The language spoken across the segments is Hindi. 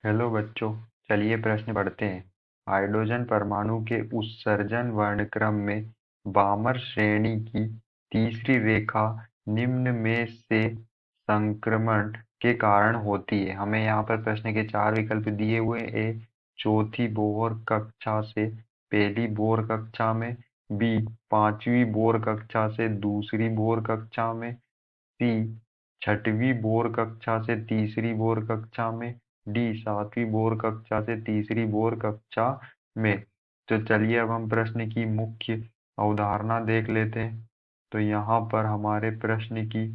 हेलो बच्चों, चलिए प्रश्न पढ़ते हैं। हाइड्रोजन परमाणु के उत्सर्जन वर्णक्रम में बामर श्रेणी की तीसरी रेखा निम्न में से संक्रमण के कारण होती है। हमें यहाँ पर प्रश्न के चार विकल्प दिए हुए हैं। ए, चौथी बोहर कक्षा से पहली बोहर कक्षा में। बी, पांचवी बोहर कक्षा से दूसरी बोहर कक्षा में। सी, छठवीं बोर कक्षा से तीसरी बोर कक्षा में। डी, सातवीं बोर कक्षा से तीसरी बोर कक्षा में। तो चलिए अब हम प्रश्न की मुख्य अवधारणा देख लेते हैं। तो यहाँ पर हमारे प्रश्न की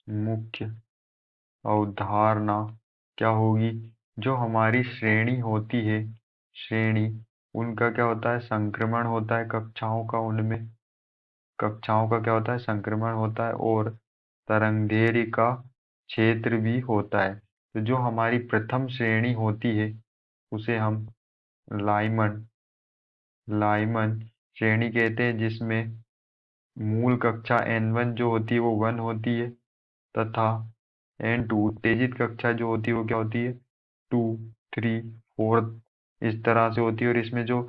मुख्य अवधारणा क्या होगी? जो हमारी श्रेणी होती है, श्रेणी, उनका क्या होता है? संक्रमण होता है कक्षाओं का, उनमें कक्षाओं का क्या होता है? संक्रमण होता है। और तरंगदैर्घ्य का क्षेत्र भी होता है। तो जो हमारी प्रथम श्रेणी होती है उसे हम लाइमन लाइमन श्रेणी कहते हैं, जिसमें मूल कक्षा N1 जो होती है वो 1 होती है, तथा N2 उत्तेजित कक्षा जो होती है वो क्या होती है? 2, 3, 4 इस तरह से होती है। और इसमें जो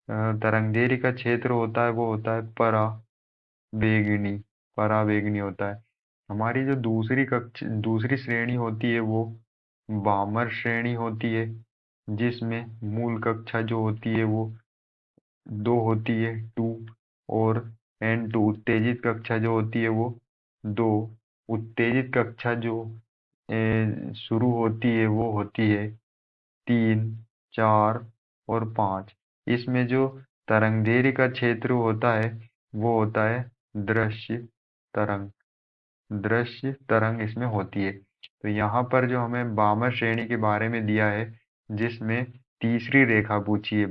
तरंगदैर्घ्य का क्षेत्र होता है वो होता है पराबैंगनी पराबैंगनी होता है। हमारी जो दूसरी श्रेणी होती है वो बामर श्रेणी होती है, जिसमें मूल कक्षा जो होती है वो 2 होती है, 2। और N2 उत्तेजित कक्षा जो होती है वो 2। उत्तेजित कक्षा जो शुरू होती है वो होती है 3, 4 और 5। इसमें जो तरंगदैर्घ्य का क्षेत्र होता है वो होता है दृश्य तरंग दृश्य तरंग इसमें होती है। तो यहाँ पर जो हमें बामर श्रेणी के बारे में दिया है, जिसमें तीसरी रेखा पूछी है।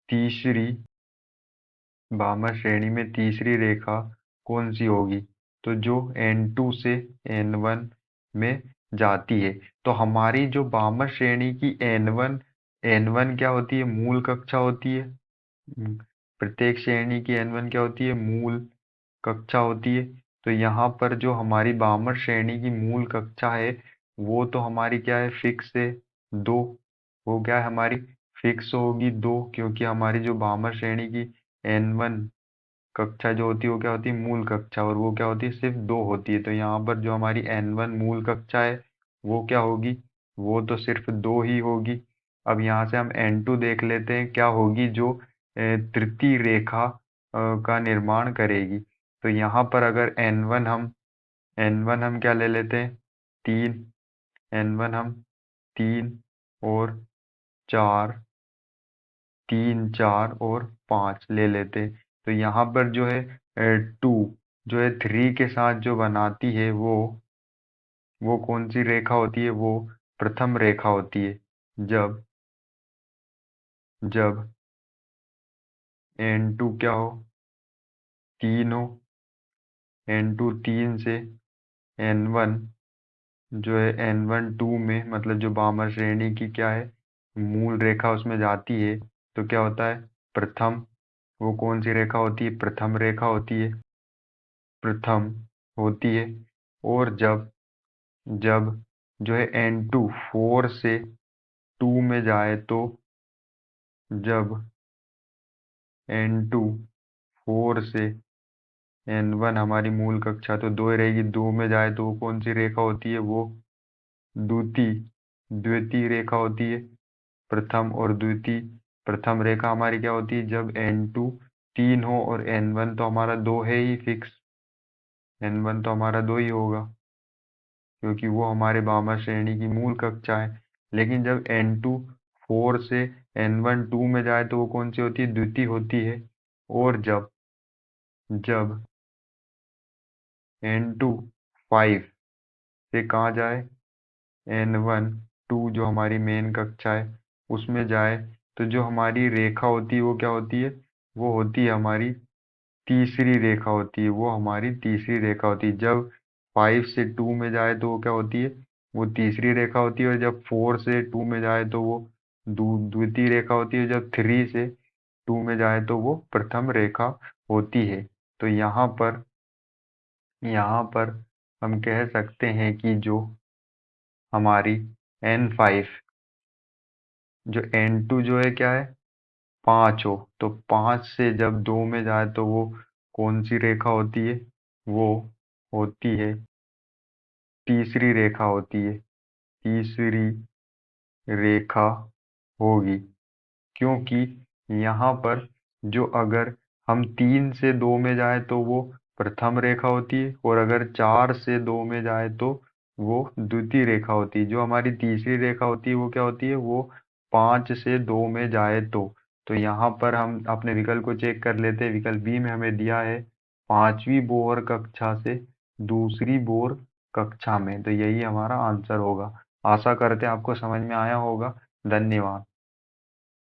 तीसरी बामर श्रेणी में तीसरी रेखा कौन सी होगी? तो जो N2 से N1 में जाती है। तो हमारी जो बामर श्रेणी की N1 क्या होती है? मूल कक्षा होती है। प्रत्येक श्रेणी की N1 क्या होती है? मूल कक्षा होती है। तो यहाँ पर जो हमारी बामर श्रेणी की मूल कक्षा है वो तो हमारी क्या है? फिक्स है, 2। वो क्या है हमारी? फिक्स होगी 2, क्योंकि हमारी जो बामर श्रेणी की N1 कक्षा जो होती है वो क्या होती है? मूल कक्षा। और वो क्या होती है? सिर्फ 2 होती है। तो यहाँ पर जो हमारी N1 मूल कक्षा है वो क्या होगी? वो तो सिर्फ 2 ही होगी। अब यहाँ से हम N2 देख लेते हैं क्या होगी, जो तृतीय रेखा का निर्माण करेगी। तो यहाँ पर अगर N1 हम क्या ले लेते हैं? 3। N1 हम 3 और 4, 3, 4 और 5 ले लेते हैं। तो यहाँ पर जो है 2 जो है 3 के साथ जो बनाती है वो कौन सी रेखा होती है? वो प्रथम रेखा होती है। जब जब N2 क्या हो? 3 हो। N2 3 से N1 जो है N1 2 में, मतलब जो बामर श्रेणी की क्या है? मूल रेखा उसमें जाती है। तो क्या होता है? प्रथम। वो कौन सी रेखा होती है? प्रथम रेखा होती है। प्रथम होती है। और जब जब जो है N2 4 से 2 में जाए, तो जब N2 4 से N1 हमारी मूल कक्षा तो 2 ही रहेगी, 2 में जाए तो वो कौन सी रेखा होती है? वो द्वितीय द्वितीय रेखा होती है। प्रथम और द्वितीय। प्रथम रेखा हमारी क्या होती है? जब N2 3 हो और N1 तो हमारा 2 है ही फिक्स। N1 तो हमारा 2 ही होगा, क्योंकि वो हमारे बामर श्रेणी की मूल कक्षा है। लेकिन जब N2 4 से N1 2 में जाए तो वो कौन सी होती है? द्वितीय होती है। और जब जब N2 5 से कहाँ जाए? N1 2 जो हमारी मेन कक्षा है उसमें जाए, तो जो हमारी रेखा होती है वो क्या होती है? वो होती है हमारी तीसरी रेखा होती है। वो हमारी तीसरी रेखा होती है। जब 5 से 2 में जाए तो वो क्या होती है? वो तीसरी रेखा होती है। और जब 4 से 2 में जाए तो वो द्वितीय रेखा होती है। जब 3 से 2 में जाए तो वो प्रथम रेखा होती है। तो यहाँ पर हम कह सकते हैं कि जो हमारी N5, जो N2 जो है क्या है, 5 हो, तो 5 से जब 2 में जाए तो वो कौन सी रेखा होती है, वो होती है तीसरी रेखा होती है, तीसरी रेखा होगी। क्योंकि यहाँ पर जो अगर हम 3 से 2 में जाए तो वो प्रथम रेखा होती है, और अगर 4 से 2 में जाए तो वो द्वितीय रेखा होती है। जो हमारी तीसरी रेखा होती है वो क्या होती है, वो 5 से 2 में जाए तो यहाँ पर हम अपने विकल्प को चेक कर लेते हैं। विकल्प बी में हमें दिया है पांचवी बोर कक्षा से दूसरी बोर कक्षा में, तो यही हमारा आंसर होगा। आशा करते हैं आपको समझ में आया होगा। धन्यवाद।